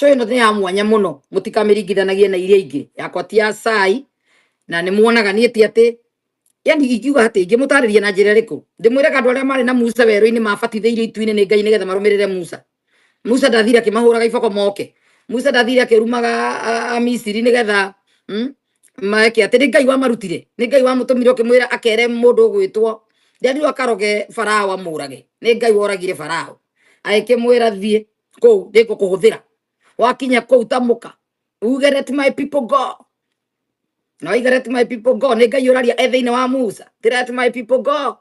so ino ni ya mwanya muno mutikamirigithanagie na iria ingi yakwa ti ya sai na ni muonaga ni ati yani ikiuga ati ingi mutaririe na njira riku ndimwiraga andu aria mari na Musa weru-ini mabatitheirio itu-ini ni Ngai nigetha marumirire Musa ndathira kimahuraga iboko moke Musa ndathira kirumaga Misiri nigetha maeke ati ni Ngai wa marutire ni Ngai wa mutumire ukimwira akere mundu gwitwo ndiathirwo akaroge Farao amurage ni Ngai woragire Farao aikimwira thie kou ndiko kuhuthira wakinya kou tamuka uge let my people go no iga let my people go ni Ngai uraria ethe-ini wa Musa let my people go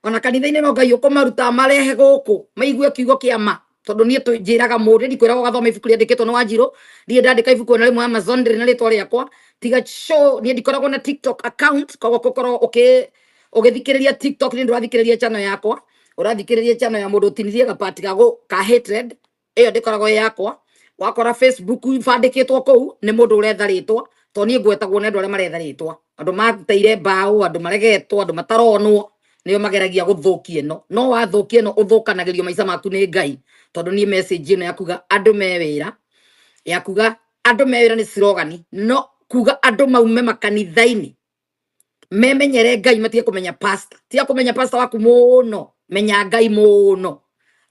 ona kanitha-ini no Ngai ukumaruta marehe guku maigue kiugo kia ma tondu nie tunjiraga mundu ndikwiraga gathoma ibuku riandikitwo ni Wanjiru ndie ndandika ibuku na rimwe Amazon ndiri na ritwa riakwa tiga show nie ndikoragwo na TikTok account kogo kokoro ugithikiriria TikTok ni ndurathikiriria channel yakwa urathikiriria channel ya mundu tinirie gapati ka hatred iyo ndikoragwo yakwa wakora Facebook ibandikitwo kou ni mundu uretharitwa to nie ngwetagwo ni andu aria maretharitwa andu mateire mbao andu maregetwo andu mataronwo niyo mageragia guthukia no wathukia uthukanagirio maica maku ni Ngai tondu nie message ino yakuga andu mewira ni slogan no kuga andu maume makanitha-ini memenyere Ngai matige kumenya pastor tiga kumenya pastor waku muno menya Ngai muno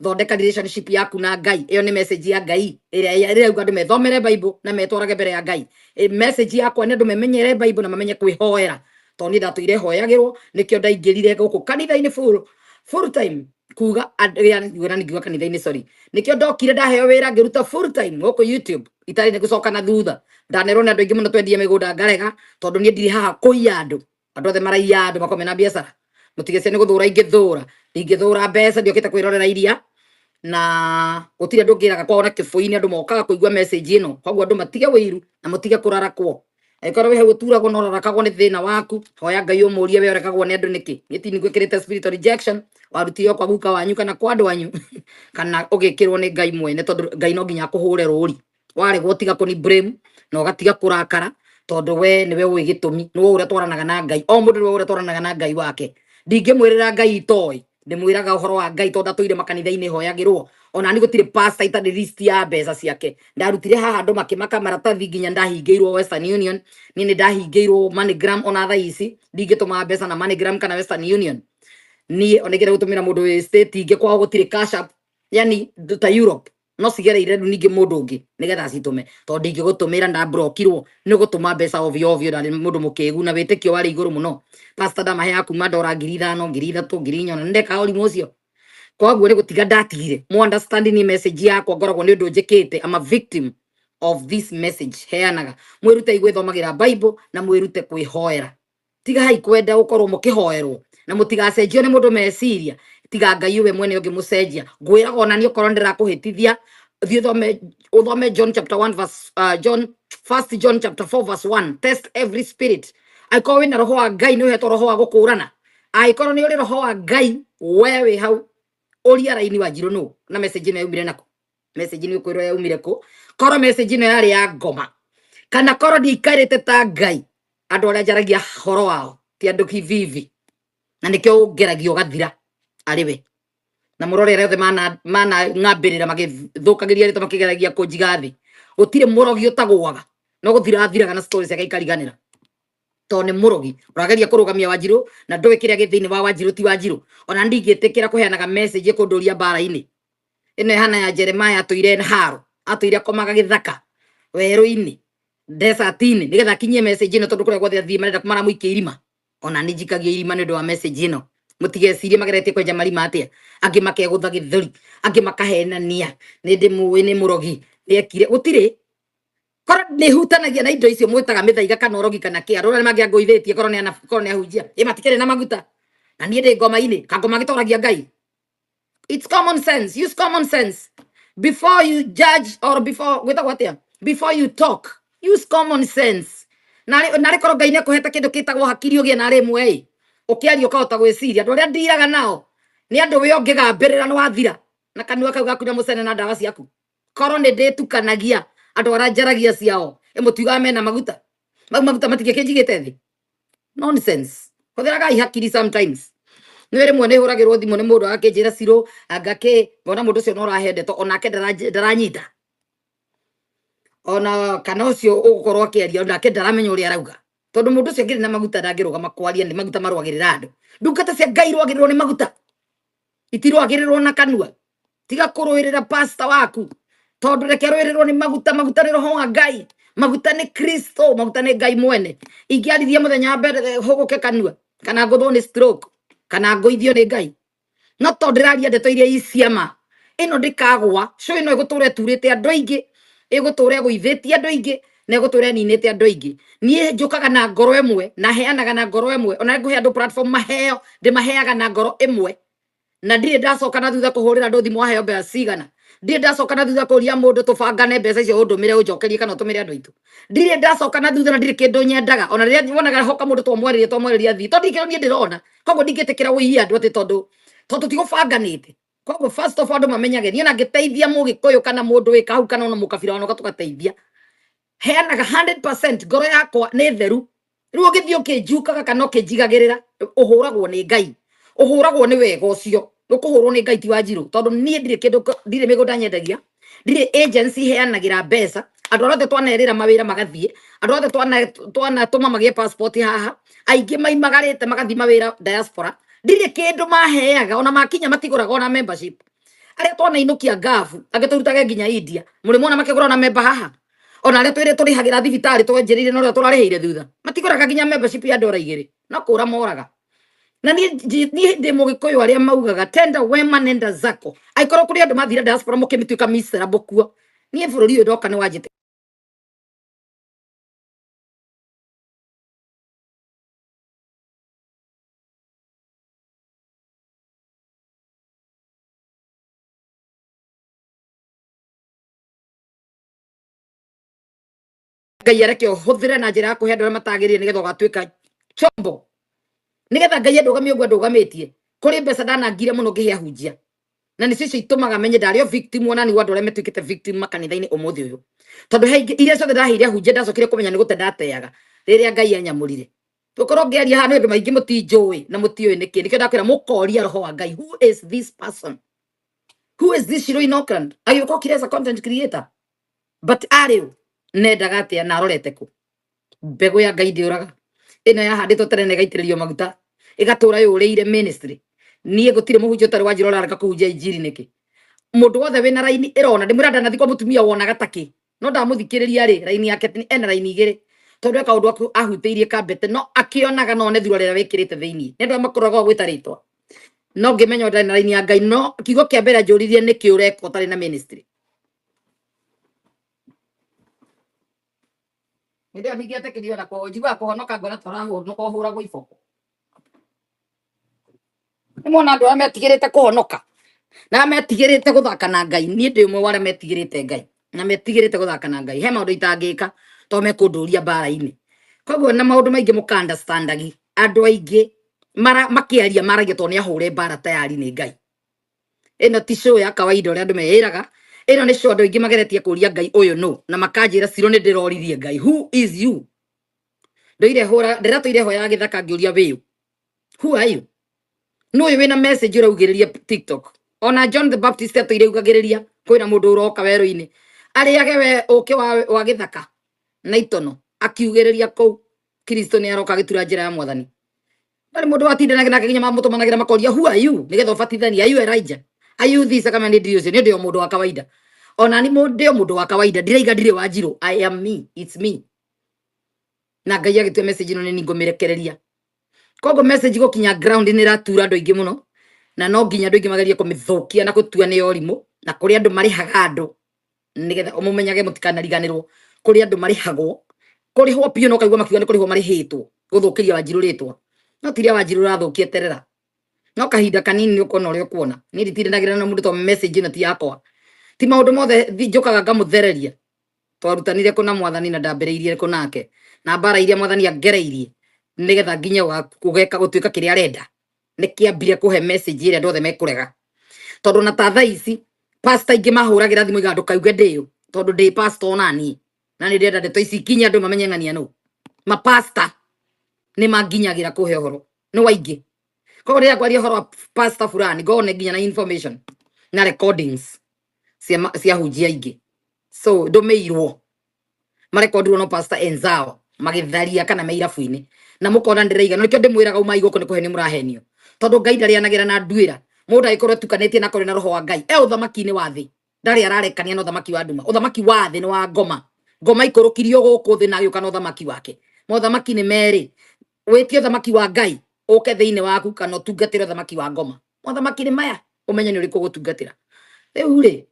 thondeka relationship yaku na Ngai iyo ni message ya Ngai iria andu methomere Bible na metwarage mbere ya Ngai message yakwa ni andu memenyere Bible na mamenye kwihoera to ni ndatuire hoyagirwo nikio ndaingirire guku kanitha-ini full time kuga yani ngiuga kanitha-ini sorry nikio ndokire ndaheo wira ngiruta full time guku YouTube itari ni gucoka na thutha ndanerwo ni andu aingi muno twendie migunda ngarega tondu ni ndiri haha kuiya andu othe maraiya andu makomena biacara mutigece ni guthura ingithura mbeca ndiokite kwirorera iria na gutire andu ngiraga kwao na kibui-ini andu mokaga kuigua message ino koguo andu matige wiru na mutige kurarakwo aikoro we guturagwo no rarakagwo ni thina waku hoya Ngai umurie we orekagwo ni andu niki gitini gwikirite spiritual rejection warutire kwa guka wanyu kana kwa andu wanyu kana ugikirwo ni Ngai mwene tondu Ngai no nginya akuhure ruri wari gotiga kuni blame no gatiga kurakara tondu we niwe uwi gitumi niwe uria twaranaga na Ngai o mundu niwe uria twaranaga na Ngai wake ndingimwirira Ngai itoi ndimwiraga uhoro wa Ngai tondu atuire makanitha-ini hoyagirwo ona ni gutire pastor itari list ya mbeca ciake ndarutire haha andu makimaka maratathi nginya ndahingiirwo Western Union ni ndahingiirwo MoneyGram ona tha ici ndingituma mbeca na MoneyGram kana Western Union ni onegere gutumira mundu wi state ingi kwao gutire cash app yani ta Europe no cigereire ningi mundu ungi nigetha citume tondu ndingigutumira nda blokirwo ni gutuma mbeca ovyo na mundu mukigu na witikio wari iguru muno pastor ndamahe akuma ndora 5,000 3,000 4,000 ndeka uri mucio koguo ni gutiga ndatigire mu understanding ni message yakwa ngoragwo ni undu njikite I'm a victim of this message heanaga mwirute igwithomagira Bible na mwirute kwihoera tiga hai kwenda ukorwo mukihoerwo na mutigacenjio ni mundu meciria tiga Ngai we mwene ungimucenjia ngwiraga ona ni ukorwo ndirakuhitithia thie uthome John chapter 1 verse John 1 John chapter 4 verse 1 test every spirit aikorwo wina roho wa Ngai ni uhetwo roho wa gukurana aikorwo ni uri roho wa Ngai wewe hau oria raini Wanjiru no na message ino yaumire nako message ni ukwirwo yaumire ko korwo message ino yari ya ngoma kana korwo ndikarite ta Ngai andu aria njaragia horo wao ti andu kivivi na nikio ngeragio gathira ariwe na murorere othe mana ngambirira magithukagiria rito makigeragia kunjiga thi gutire murogi utagwaga no guthira thiraga na stories yake ikariganira to ni murogi urageria kurugamia Wanjiru na ndwe kiria githini wa Wanjiru ti Wanjiru ona ndingitikira kuheanaga message kunduria bara-ini ino hana ya Jeremiah atuire haro atuire komaga githaka weru-ini desert-ini nigetha kinyie message ino tondu kuria guothe athii marenda kumara muikie irima ona ninjikagia irima ni ndu wa message ino mutigecirie mageretie kwenja marima atia angi makegutha githuri angi makahenania ni ndimuwi ni murogi niekire gutire korwo ni hutanagia na indo icio mwitaga mithaiga kana urogi kana kia rora mangia ngoithetie korwo ni ahunjia matikere na maguta na nie ndi ngoma-ini kangoma gitoragia Ngai it's common sense use common sense before you judge or before you talk use common sense nari korwo Ngai ni akuhete kindu kitagwo hakiri ugie na rimwe ukiaria ukahota gwiciria andu aria ndiraga nao ni andu we ungigambirira ni wathira na kanua kau gaku na mucene na ndawa ciaku korwo ni nditukanagia andu aria njaragia ciao mutiuga mena maguta maguta matige kinjigite thi nonsense huthiragai hakiri sometimes ni rimwe ni huragirwo thimu ni mundu akinjira ciro angake bona mundu ucio no urahendeto onake ndaranyita ona kana ucio ugukorwo akiaria ndake ndaramenya uria arauga tondu mundu ucio ngiri na maguta ndangirugama kwaria ni maguta marwagirira andu ndungata cia Ngai rwagirirwo ni maguta itirwagirirwo na kanua tiga kuruirira pastor waku tondu reke rwirirwo ni maguta maguta ni roho wa Ngai maguta ni Kristo maguta ni Ngai mwene ingiarithia muthenya wa mbere huguke kanua kana nguthwo ni stroke kana nguithio ni Ngai no tondu ndiraria ndeto iria iciama ino ndikagwa so ino iguture turite andu aingi iguture guithitie andu aingi na iguture ninite andu aingi nie njukaga na ngoro imwe na heanaga na ngoro imwe ona nguhe andu platform maheo ndimaheaga na ngoro imwe na ndire ndacoka na thutha kuhurira andu thimu waheo mbeca cigana ndire ndacoka na thutha kuria mundu tubangane mbeca icio undumire unjokerie kana utumire andu aitu ndire ndacoka na thutha na ndire kindu nyendaga ona riria wonaga hoka mundu twamwaririe thi tondu ikiro nie ndirona koguo ndingitikira wii andu ati tondu tigubanganite koguo first of all andu mamenyage nie na ngiteithia mugikuyu kana mundu wika hau kana ona mukabira wanoka tugateithia heanaga 100% ngoro yakwa ni theru riu ngithio kinjukaga kana ukinjigagirira uhuragwo ni Ngai uhuragwo ni wega ucio ukuhurwo ni Ngai ti Wanjiru tondu nie ndire kindu ndire migunda nyendagia ndire agency heanagira mbeca andu othe twanerira mawira magathie andu othe twana tuma magie passport haha aingi maimagarite magathi mawira diaspora ndire kindu maheaga ona makinya matiguraga ona membership aria twana inukia ngafu agiturutage nginya India muri mona makigura na member haha ona aria twire turihagira thibitari twenjerire no ria turarihire thutha matiguraga nginya membership ya $2 no kura moraga na ni ndi mugikuyu aria maugaga tenda wema nenda zako aikoro kuri andu mathira diaspora mukimituika miserable kuo ni bururi uyu ndoka ni wanjite Ngai areke uhuthire na njira ya kuhe andu aria matagirire nigetha ugatuika chombo nigetha Ngai ndugamie uguo ndugamitie kuri mbeca ndanangire muno ngihia hunjia na nicio itumaga menye ndario victim ona ni andu aria metuikite victim makanitha-ini umuthi uyu tondu he iria ciothe ndaheire hunjia ndacokire kumenya ni gute ndateaga riria Ngai anyamurire tukorwo ngiaria haha ni andu maingi mutinjui na mutiui niki nikio ndakwira mukoria roho wa Ngai who is this person who is this Shirley Auckland agioka kire as a content creator but ariu nendaga atia na arorete ku mbegu ya Ngai ndiuraga ino yahanditwo tene negaitiririo maguta igatura yuriire ministry nie gutire muhunjia utari Wanjiru arareka kuhunjia injiri niki mundu wothe wina raini irona ndimwira ndanathi kwa mutumia wonaga taki no ndamuthikiriria ri raini yake ena raini igiri tondu eka undu aku ahutiirie kambete no akionaga no ne thura rira wikirite thiini ni ndu makoroga gwitaritwa no ngimenya ndana raini ya Ngai no kigo kia mbere njuririe niki ureka utari na ministry ndio ningiate kirio na kwa jiwa kuhonoka ngona tarahu no kuhura go ifoko ni mona andu ametigirite kuhonoka na metigirite guthaka na Ngai ni ndi umwe wara metigirite Ngai na metigirite guthaka na Ngai he maundu itangika to mekunduria bara-ini koguo na maundu maingi muka understandagi andu aingi makiaria maragia to ni ahure bara tayari ni Ngai ino ti show ya kawaida uria andu meiraga ino ni show andu aingi mageretie kuria Ngai uyu no na makanjira ciro ni ndiroririe Ngai who is you ndoire hura ndiratoire hoya githaka ngiuria wiu who are you no wina message uraugiriria TikTok ona John the Baptist atoire ugagiriria kwina mundu uroka weru-ini ariage we uke wa githaka na itono akiugiriria kou Kristo ni aroka gitura njira ya Mwathani bali mundu watindanaga nake nginya mamutumanagira makoria who are you nigetha ubatithania are you Elijah are you this kama ni ndio ni ndio mundu wa kawaida ona ni mundu wa kawaida ndiraiga ndire Wanjiru I am me it's me na Ngai agitwe message no ni ngomirekereria kogo message gukinya ground ni ratura andu aingi muno na no nginya andu aingi magerie kumithukia na gutua ni orimu na kuri andu marihaga andu nigetha umumenyage mutikanariganirwo kuri andu marihagwo kuri ho pio no kaigwa makiuga ni kuri ho marihitwo guthukiria Wanjiru ritwa no tiria Wanjiru rathukie terera no kahinda kanini ni ukona uri kuona ni nditindagira na mundu to message no ti yakwa ti maundu mothe njukaga ngamuthereria twarutanire kuna Mwathani na ndambiriirie kunake na bara iria Mwathani angereirie nigetha nginya kugeka gutuika kiria arenda nikiambire kuhe message ire ndothe mekurega tondu na ta thaa ici pastor ingi mahuragira thimu igandu kauge ndiyo tondu ndi pastor nani na ni ndenda ndeto ici kinya andu mamenye ng'ania no ma pastor ni manginyagira kuhe horo no waingi koguo riria kwaria horo wa pastor fulani ngone nginya na information na recordings cia hunjia ingi so ndumeirwo marekondirwo no pastor enzao magitharia kana meirabu-ini na mukona ndiraiga no kio ndimwiraga uma igoko ni kuheni murahenio tondu Ngai ndarianagira na nduira mundu aikorwo tukanetie na kore na roho wa Ngai uthamaki-ini wa thi ndari ararekania na uthamaki wa nduma uthamaki wa thi ni wa ngoma ikurukirio guku thi na yuka na uthamaki wake mothamaki ni meri witio uthamaki wa Ngai uke thiini waku kana utungatire uthamaki wa ngoma mothamaki ni maya umenye ni uriku gutungatira riu ri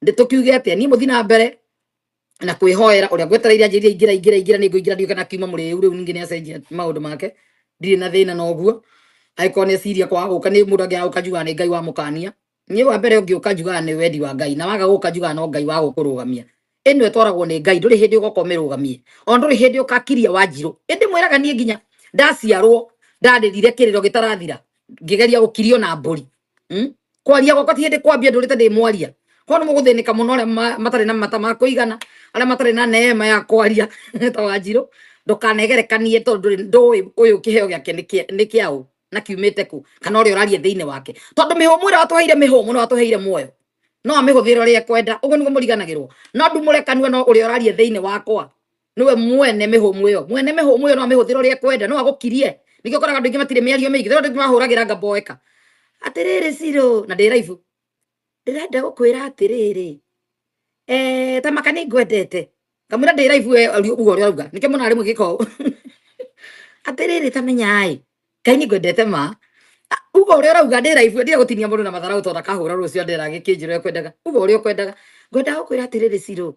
nditukiuge atia ni muthina mbere na kwihoera uria gwetereire njiria ni nguingira ndiuka na kiuma muri riu ningi ni acenjia maundu make ndiri na thina noguo aikone siria kwa guka ni mundu angia ukajuga ni Ngai wa mukania ni wa mbere ungi ukajuga ni wendi wa Ngai na waga gukajuga no Ngai wa gukurugamia eno etwaragwo ni Ngai nduri hindi ugokomerugamie on nduri hindi ukakiria Wanjiru indi mwiraga nie nginya ndaciarwo ndandirire kiriro gitarathira ngigeria gukirio na mburi kwaria gwakwa ti hindi kwambia ndurite ndi mwaria kono muguthinika muno aria matari na mata ma kuigana aria matari na neema ya kwaria ta Wanjiru ndukanegerekanie tondu ndui uyu kiheo giake ni kiau na kiumite ku kana uria urarie thiini wake tondu mihumu ira watuheire mihumu no watuheire muoyo no amihuthira uria kwenda uguo niguo muriganagirwo no ndumurekanua no uria urarie thiini wakwa niwe mwene mihumu iyo no amihuthira uria kwenda no agukirie nikio koraga andu ingi matire miario mingi tondu mahuragira ngamboeka atiriri Ciro na ndi live ndirenda gukwira atiriri tamaka ni ngwendete kamwira ndi live uguo uria uga nikio muna rimwe giko atiriri tamenyai Ngai ni ngwendete ma uguo uria urauga ndi live ndira gutinia mundu na matharau tondu akahura rucio ndira gikinjiro ekwendaga uguo uria ukwendaga ngwenda gukwira atiriri Ciro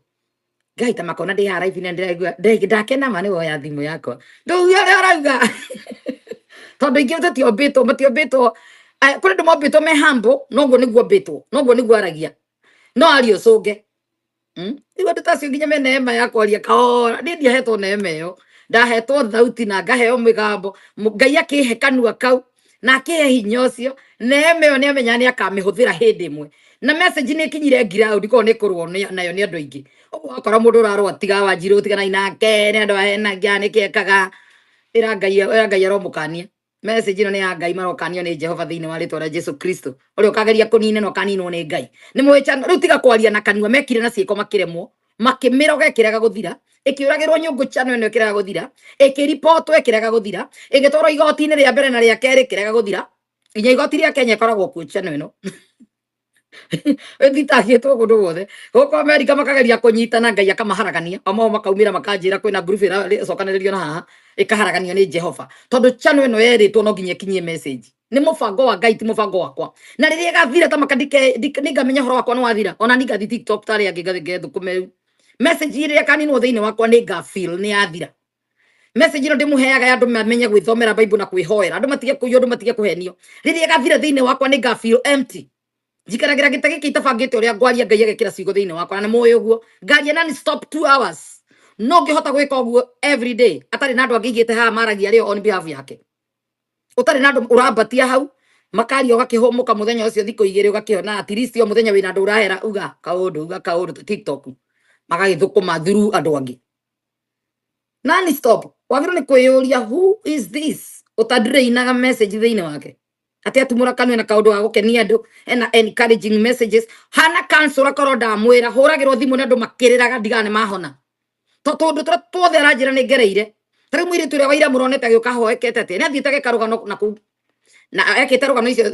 Ngai tamaka ona ndi ha live na ndiraigua ndakena ma ni woya thimu yakwa ndu uria urauga tondu ingi matiombitwo kuri ndu mombitwo me humble noguo niguo mbitwo noguo niguo aragia no ario cunge igo ndutacio nginya me neema ya kwaria kahora ni ndiahetwo neema iyo ndahetwo thauti na ngaheo migambo Ngai akihe kanua kau na akihe hinya ucio neema iyo ni amenya ni akamihuthira hindi imwe na message ni kinyire ground ko ni kurwo nayo ni andu aingi uguo akora mundu urarwa tiga Wanjiru tigana inake ni andu ahena ngiani kiekaga ira Ngai aromukania message ino ni ya Ngai marokanio ni Jehova thiini wa ritwa ria Jesu Kristo uria ukageria kunine no kaninwo ni Ngai ni mwichano riu tiga kwaria na kanua mekire na ciiko makiremwo makimiroga ikiraga guthira ikiuragirwo nyungu chano ino ikiraga guthira ikiripotwo ikiraga guthira igitwarwo igoti-ini ria mbere na ria keri ikiraga guthira inya igoti ria Kenya ikoragwo kuo chano ino thitagitwo gundu guothe guko Amerika makageria kunyitana Ngai akamaharagania amwe makaumira makanjira kwina group ira cokaniririo na haha ikaharaganio ni Jehova tondu chano ino yeritwo no nginya kinyie message ni mubango wa Ngai ti mubango wakwa na riria gathira ta makandike ningamenya horo wakwa ni wathira ona ningathi TikTok tari angi thukume message iria kaninwo thiini wakwa ni ngafeel ni yathira message ino ndimuheaga andu mamenye gwithomera Bible na kwihoera andu matige kuyo andu matige kuhenio riria gathira thiini wakwa ni ngafeel empty jikaragira gitagi kitabangite uria ngwaria Ngai agekira ciugo thiini wakwa na moyo uguo ngaria na stop 2 hours no ngihota gwika uguo every day atari na andu angigite ha maragia rio on behalf yake utari na andu urambatia hau makari ugakihumuka muthenya ucio thiko igiri ugakiona at least o muthenya wina andu urahera uga kaundu TikTok magagithukuma through andu angi nani stop wagiro ni kwiyuria who is this utadreinaga message thiini wake ati atumura kanwe na kaundu wa gukenia andu ena encouraging messages hana cancel korwo ndamwira huragirwo thimu na andu makiriraga ndigane mahona tondu twothe aranjira ni ngereire tari mwiritu uria waira muronete agiuka hoekete ati ni athiite gekarugano na kuu na ekite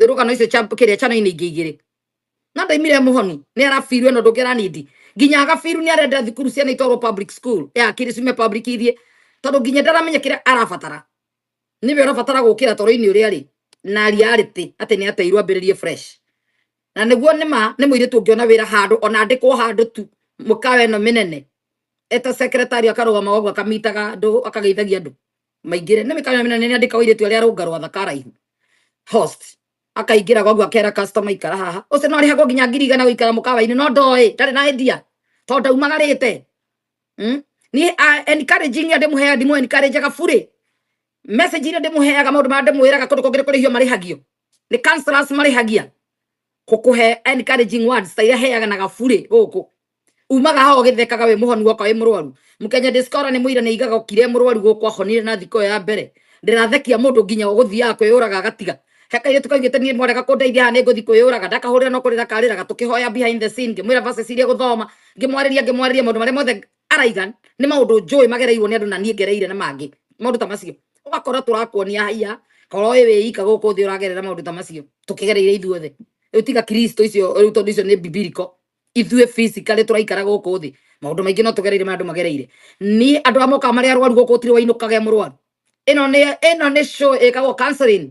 rugano icio kiria chano-ini ingi igiri na ndaimire muhoni ni arafirwe no ndungira nindi nginya agafiru ni arenda thukuru ciana itwarwo public school ya Kirisume public ithie tondu nginya ndaramenya kiria arabatara niwe arabatara gukira toro-ini uria ri na reality ati ni ateirwo ambiririe fresh na niguo ni mwiritu ungiona wira handu ona ndikwo handu tu mukawe no minene eta secretary akarugama wagwa akamitaga andu akageithagia andu maingire ni mikawe minene ni andika wiritu aria arungarwa thakara ihu host akaingira gwagu akera customer ikara haha ucio no rihagwo nginya 100 guikara mukawa-ini no ndoi ndari na endia tondu umagarite ni encouraging ande muhea ndimu encourage gaburi message ire ndimuheaga maundu ma ndimwiraga kundu kungire kurihio marihagio ni counselors marihagia kukuhe encouraging words ta iria heaga na gaburi guku umaga ho githekaga we muhoni wako we murwaru mukenya discover ni muira ni igaga ukire murwaru guku ahonire na thiko ya mbere ndirathekia mundu nginya guthia kwiyuraga gatiga heka ile tukaigite ni mwarega kundeithia ha ni nguthi kwiyuraga ndakahurira no kurira kariraga tukihoya behind the scene ngimwira verses iria guthoma ngimwariria maundu maria mothe araigan ni maundu njui magereirwo ni andu na nie ngereire na mangi maundu ta macio ugakora turakuonia haiya koro we ika guku thi uragerera maundu ta macio tukigereire ithuothe riu tiga Kristo icio riu tondu icio ni biblical ithue physically turaikara guku thi maundu maingi no tugereire ma andu magereire ni andu amoka mari arwaru guku tiri wainukage murwaru ino ni show ikagwo counseling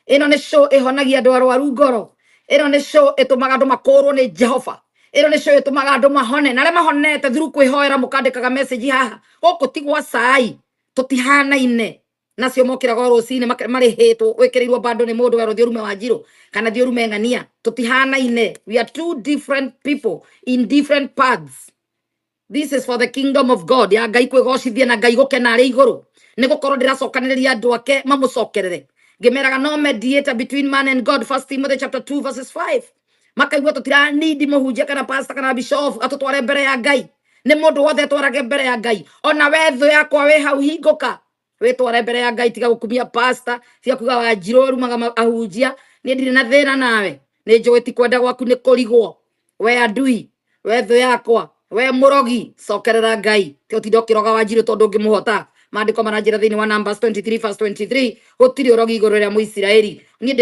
ino ni show ihonagia andu arwaru ngoro ino ni show itumaga andu makorwo ni Jehova ino ni show itumaga andu mahone na aria mahonete through kwihoera mukandikaga message haha guku tigwa sai tutihanaine nacio mokiraga rucini mari hitwo wikirirwo bando ni mundu wero thiurume wa Njiro kana thiurume ng'ania tutihanaine we are two different people in different paths. This is for the kingdom of God ya Ngai kwigocithia na Ngai gukena ari iguru ni gukorwo ndiracokaniriria andu ake mamucokerere ngimeraga no mediator between man and God. 1 Timothy chapter 2 verses 5 makaigua tutira need muhunjia kana pastor kana bishop atutware mbere ya Ngai ni mundu wothe twarage mbere ya Ngai ona wetho yakwa we hau hinguka we tware mbere ya Ngai tiga gukumia pastor tiga kuga wa Njiro rumaga ahunjia ni ndire na thina nawe ni njui ti kwenda gwaku ni kurigwo we adui wetho yakwa we murogi cokerera Ngai ti utindo kiroga wa Njiro tondu ngimuhota maandiko maranjira thiini wa Numbers 23 verse 23 gutiri urogi iguru ria Muisiraeli ni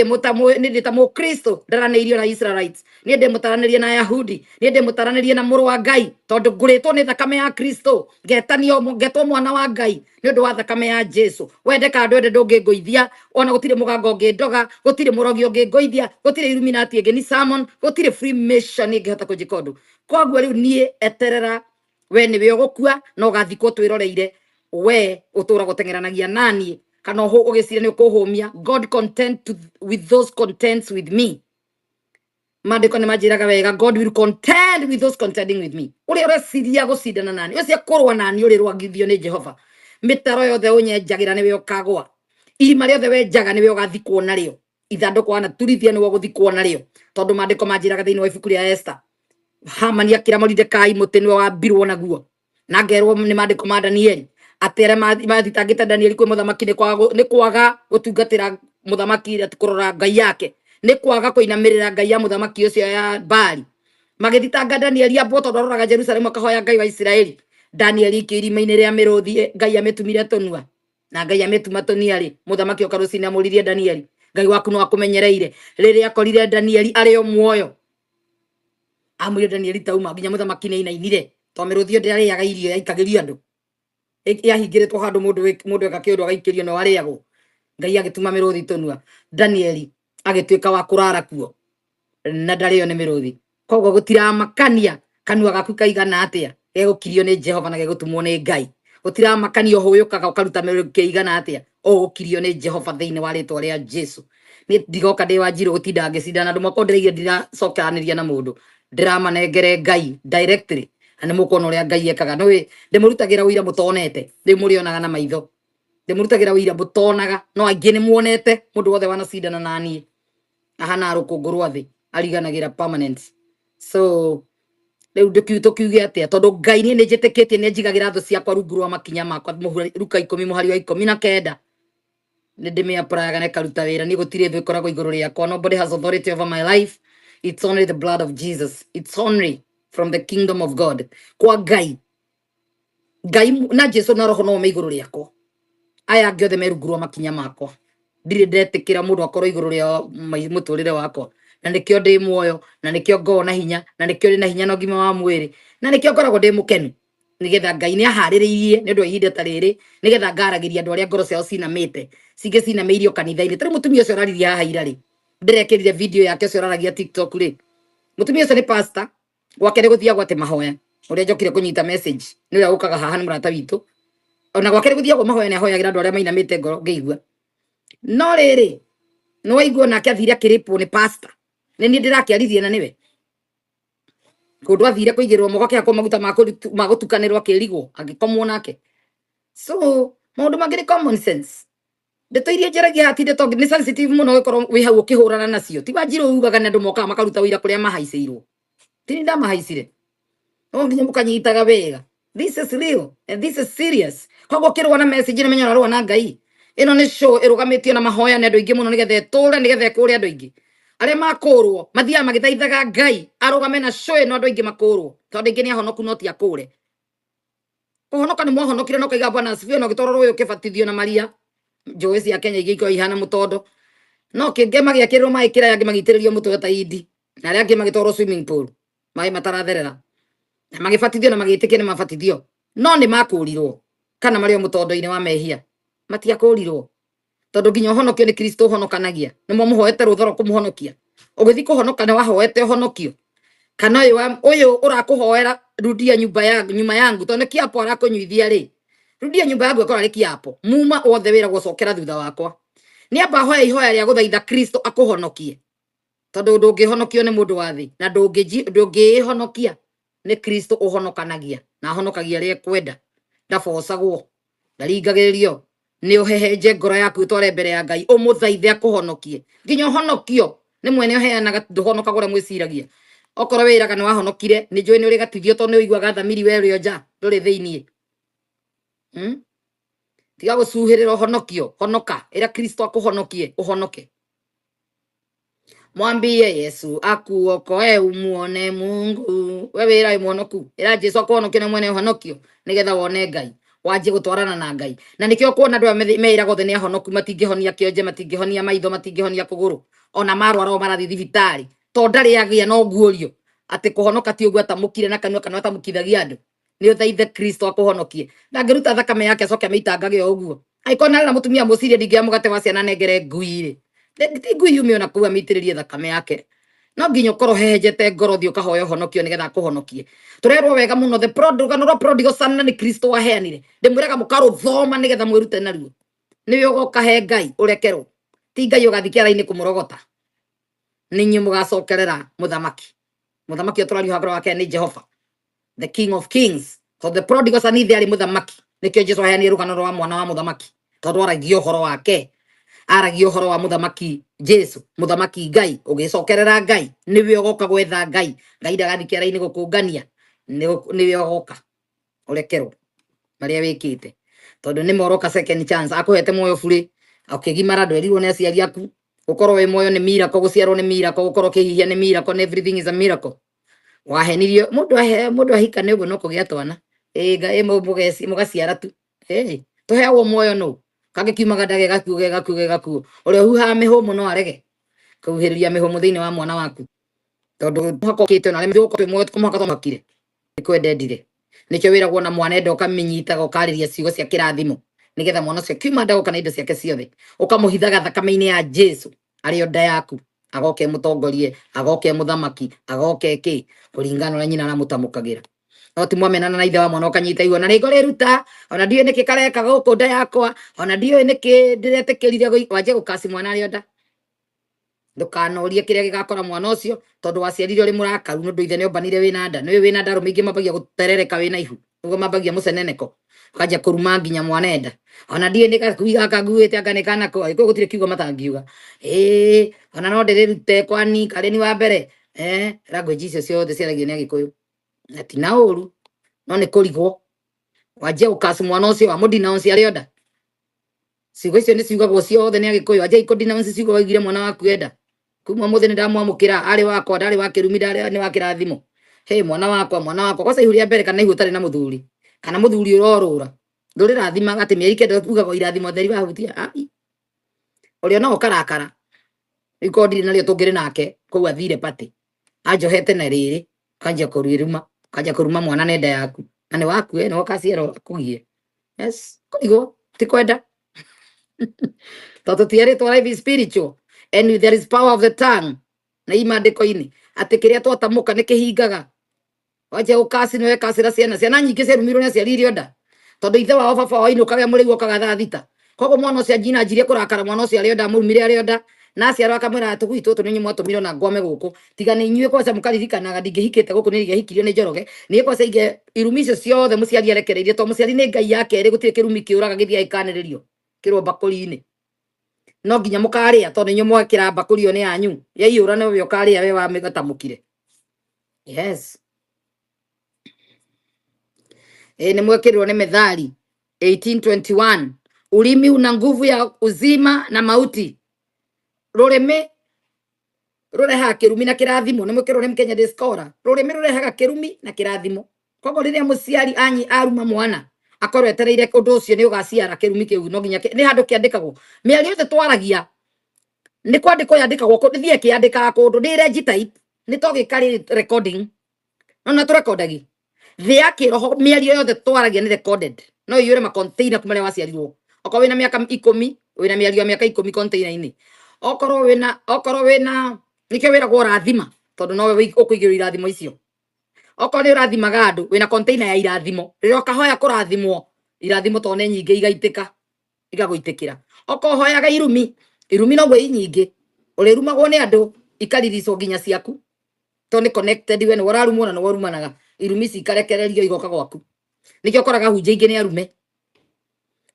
ndita Mukristo ndaraneirio na Israelites ni ndimutaranirie na Ayahudi ni ndimutaranirie na muru wa Ngai tondu nguritwo ni thakame ya Kristo ngetwo mwana wa Ngai ni undu wa thakame ya Jesu wende ka ndwende ndungingũithia ona gutire mugango ngindoga gutire murogi ungingũithia gutire Illuminati ingi ni Salmon gutire Freemason ingihota kunjikondu koguo riu nie eterera we niwe ugukua no gathikwo twiroreire we utura gutengeranagia nani kana ugicire ni ukuhumia. God content with those contents with me. Maandiko ni majiraga wega God will contend with those contending with me. Uri ureciria gucindana nani ucio kurwa nani uri rwagithio ni Jehova mitaro yothe unyenjagira niwe ukagwa irima riothe wenjaga niwe ugathikwo nario ithanduku wana turithia niwe guthikwo nario tondu maandiko majiraga thiini wa ibuku ria Esther Hamani akira Mordekai muti niwe wambirwo naguo na ngerwo ni maandiko ma Danieli atere mathitangite Danieli kwi muthamaki ni kwaga gutungatira muthamaki ati kurora Ngai yake ni kwaga kuinamirira Ngai ya muthamaki ucio ya Bali magithitanga Danieli abo tondu aroraga Jerusalem akahoya Ngai wa Israeli. Danieli kirima-ini ria miruthi Ngai ametumire tonua na Ngai ametuma toniari muthamaki okarucini amuririe Danieli Ngai waku no akumenyereire riria akorire Danieli ari o muoyo amwire Danieli tauma nginya muthamaki ni inainire to miruthi ndariaga irio yaikagirio andu yahingiritwo handu mundu eka kiundu agaikirio no ariagwo Ngai agituma miruthi tonua Danieli agituika wa kurara kuo na ndario ni miruthi koguo gutiramakania kanua gaku kaigana atia gegukirio ni Jehova na gegutumwo ni Ngai gutiramakania huyukaga ukaruta miruthi kaigana atia ugukirio ni Jehova thiini wa ritwa ria Jesu. Ni ndigoka ndi wa Njiro gutinda ngicindana andu makondereire ndiracokaniriria na mundu ndiramanengere Ngai directly ane mukono ria Ngai ekaga no ndimurutagira wira mutonete ndimurionaga na maitho ndimurutagira wira mutonaga no aingi ni muonete mundu wothe wanacindana nani ahana rukungu rwa thi ariganagira permanent. So riu tukiuge atia tondu Ngai ni njitikitie ni njigagira thu ciakwa rungu rwa makinya makwa Luka 10 muhari wa 19 ni ndimiapraga na karuta wira ni gutire thu ikoragwo iguru riakwa. Nobody has authority over my life. It's only the blood of Jesus. It's only from the kingdom of God. Kwa Ngai na Jesu na roho no me iguru riakwa aya ngiothe me rungu rwa makinya makwa ndire ndetikira mundu akorwo iguru ria muturire wakwa na nikio ndi muoyo na nikio ngona hinya na nikio ndi na hinya no ngima wa mwiri na nikio ngoragwo ndi mukenu nigetha Ngai ni ahaririirie ni ndu ihinda ta riri nigetha ngaragiria andu aria ngoro ciao cinamite cingi cinameirio kanitha-ini. Tari mutumia ucio arariria haha ira ri ndirekirire video yake ucio araragia TikTok ri mutumia ucio ni pastor gwake ni guthia gwate mahoya uria njokire kunyita message ni uria ukaga haha ni murata witu ona gwake ni guthia gwa mahoya ni ahoyagira andu aria mainamite ngoro ngeigua no riri no waigua nake athire akiripo ni pastor ni ndirakiarithia na niwe kundu athire kuigirwo mogo kia maguta magutukanirwo akirigwo agikomwo nake. So maundu mangiri common sense ndeto iria njaragia hatinde tongi ni sensitive muno gikoro wi hau ukihurana nacio ti Wanjiru ugaga ni andu moka makaruta wira kuria mahaicirwo tini ndamahaicire no nginya mukanyitaga wega. This is real and this is serious. Koguo kirwa na message ni menyana rwa na Ngai ino ni show irugamitio na mahoya ni andu ingi muno nigetha iture nigetha ikure andu ingi aria makurwo mathia magithaithaga Ngai arugame na show ino andu ingi makurwo tondu ingi ni ahonoku no ti akure kuhonoka ni mwahonokire no kaiga Bwana asifiwe no gitoro ruyo kibatithio na Maria njowe cia Kenya igiko ihana mutondo no kinge magiakirwo mai kira yangi magitiririo mutwe ta idi na aria angi magitoro swimming pool mai mataratherera na magibatithio na magitikia ni mabatithio no ni makurirwo kana mario mutondo-ini wa mehia matiakurirwo tondu nginya uhonokio ni Kristo uhonokanagia ni muhoete ruthoro kumuhonokia ugithi kuhonoka ni wahoete uhonokio kana uyu urakuhoera rudia nyuma yangu tondu kiapo arakunyuithia ri rudia nyumba yangu akora ri kiapo muma othe wira gucokera thutha wakwa ni amba hoya ihoya ria guthaitha Kristo akuhonokie tondu ndungihonokio ni mundu wa thi na ndungihonokia ni Kristo uhonokanagia na ahonokagia ri kwenda ndabocagwo ndaringagiririo ni uhehenje ngoro yaku tware mbere ya Ngai umuthaithe akuhonokie nginya uhonokio ni mwene uheanaga nduhonoka gore mwiciragia okoro wira kana wahonokire ni njui ni uri gatithio tondu ni uiguaga thamiri we uri nja nduri thiini tiga gucuhirira uhonokio honoka ira Kristo akuhonokie uhonoke mwambie Yesu akuokoe umuone Mungu we wira muonoku ira Jesu akuhonokie na mwene uhonokio nigetha wone Ngai wanje gutwarana na Ngai na nikio kuona andu meira gothe ni ahonoku matingihonia kionje matingihonia maitho matingihonia kuguru ona marwara marathi thibitari to ndari agia no guorio ati kuhonoka ti uguo atamukire na kanua kana atamukithagia andu ni uthaithe Kristo akuhonokie ndangiruta thakame yake acoke ameitangage uguo aikona na mutumia muciria ndingia mugate wa ciana negere ngui ti ngui yume ona kuwa mitiririe thakame yake no nginya ukorwo hehenjete ngoro thi ukahoya uhonokio nigetha akuhonokie turerwo wega muno the prodigal son ni Kristo waheanire ndimwiraga mukaruthoma nigetha mwirute naruo niwe ugokahe Ngai urekerwo ti Ngai ugathikia raini kumurogota ninyi mugacokerera muthamaki uturario hagoro wake ni Jehova the King of Kings so the prodigal son ithi ari muthamaki nikio Jesu aheanire rugano rwa mwana wa muthamaki tondu aragia uhoro wake aragia uhoro wa muthamaki Jesu muthamaki Ngai ugicokerera Ngai niwe ugoka gwetha Ngai ndagathikia raini gukungania niwe ugoka urekerwo maria wikite tondu ni moroka second chance akuhete moyo buri ukigimara ndwerirwo ni aciari aku ukorwo wi moyo ni miracle guciarwo ni miracle ukorwo kihihia ni miracle and everything is a miracle wahenirio mundu ahika ni uguo no kugia twana Ngai mugaciara tu tuheagwo moyo no kage kiumaga ndage gakuo uria huha mihumu no arege kuhiriria mihumu thiini wa mwana waku tondu hakokite na rimwe twi moyo kumaka tomakire ikwendendire nikio wiragwo na mwana enda ukaminyitaga ukariria ciugo cia kirathimo nigetha mwana ucio kiuma ndago kana indo ciake ciothe ukamuhithaga thakame-ini ya Jesu ario nda yaku agoke mutongorie agoke muthamaki agoke ki kuringana na nyina na mutamukagira no ti mwamenana na ithe wa mwana ukanyita igua na rigo riruta ona ndiyo niki kareka guku nda yakwa ona ndiyo niki ndiretikirire wanje gukasi mwana ario nda ndukanorie kiria gigakora mwana ucio tondu waciarire uri murakaru nundu ithe ni ombanire wina nda niwe wina nda rumingi mabagia guterereka wina ihu uguo mabagia muceneneko ukajia kuruma nginya mwana enda ona ndiye ndikakuiga kaguite akanikana ko iko gutire kiugo matangiuga ona no ndirute kwani kare ni wa mbere language icio ciothe ciaragio ni Agikuyu ati na uru no ni kurigwo wajia ukasi mwana ucio wa mudinounce ario nda ciugo icio ni ciugagwo ciothe ni Agikuyu wajia ikudinounce ciugo waigire mwana waku enda kuma muthini ndamwamukira ari wakwa ndari wa kirumi ndari ni wa kirathimo mwana wakwa kwa ihuria mbere kana ihu tari na muthuri kana muthuri urorura nduri rathima ati mieri kenda ugaga irathimo theri wahutia urio no karakara ikondi nario tungiri nake kou athire pati anjohete na riri kanja kuruma mwana nenda yaku na ni waku no kaciero akugie kurigo ti kwenda toto tiari to life is spiritual and there is power of the tongue na imandiko-ini ati kiria twatamuka ni kihingaga waje ukasi niwe kasira ciana nyingi cirumirwo ni aciaririo nda tondu ithe wao baba wao inukaga murigo kagatha thita kogo mwana ucio njina njirie kurakara mwana ucio ario nda murumire ario nda na aciaro akamwira tugwitu tu ninyi mwatumiro na ngome guku tiga ni inyue kwaca mukaririkanaga ndingihikite guku ni hikirio ni Njoroge ni kwaca ige irumi icio ciothe muciari arekereirie to muciari ni Ngai yake ri gutire kirumi kiuraga githia ikaniririo kirwo bakuri-ini no nginya mukaria tondu inyu mwakira bakuri ni yanyu yaiyura no we ukaria we wa migatamukire yes ni mwekirwo ni Methali 18:21 ulimi una nguvu ya uzima na mauti rurimi rurehaga kirumi na kirathimo ni mwekirwo ni Mkenya Discover rurimi rurehaga kirumi na kirathimo kogo riria muciari anyi aruma mwana akorwo etereire undu ucio ni ugaciara kirumi kiu no nginya ni handu kiandikagwo miario yothe twaragia ni kwandikwo yandikagwo ko thie kiandikaga kundu ni register ni to gikari recording no na tu recordagi thia kiroho miario yothe twaragia ni recorded no yure ma container kumane waciarirwo okorwo wina miaka 10 wina miario miaka 10 container ini okorwo wina nikio wiragwo rathima tondu nowe ukuigirwo irathimo icio okorwo ni urathimaga andu wina container ya irathimo riria ukahoya kurathimwo irathimo to ne nyingi igaitika igaguitikira okorwo hoyaga irumi no gwe nyingi urirumagwo ni andu ikaririswo nginya ciaku to ni connected we ni wararumwo na warumanaga irumi cikarekererio igoka gwaku nikio koraga hunje ingi ni arume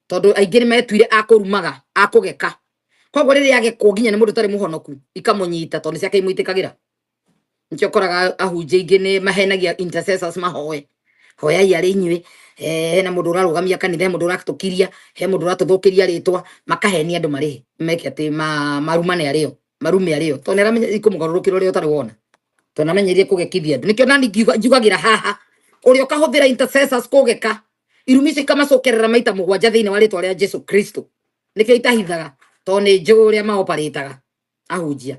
tondu aingi ni metuire akurumaga akugeka koguo riria agekwo nginya ni mundu tari muhonoku ikamunyita tondu ciake imuitikagira nikio koraga ahunje ingi ni mahenagia intercessors mahoe hoya yari inywe na mundu urarugamia kanitha mundu uratukiria he mundu uratuthukiria ritwa makahenia andu mari meke ati marumane ario marume ario to nera ikumugarurukiro rio tari wona to namenyerie kugekithia andu nikio nani njugagira haha uria ukahuthira intercessors kugeka irumi cikamacokerera maita 7 thiini wa ritwa ria Jesu Kristo nikio itahithaga to ni njuria maoparitaga ahunjia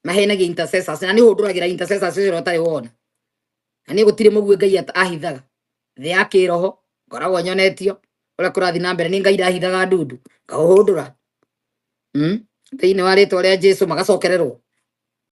mahenagia intercessors na ni hunduragira intercessors cio tari wona na ni gutire mugue Ngai ahithaga thi ya kiroho ngoragwo nyonetio uria kurathi na mbere ni Ngai ndahithaga ndundu ngahundura thiini wa ritwa ria Jesu magacokererwo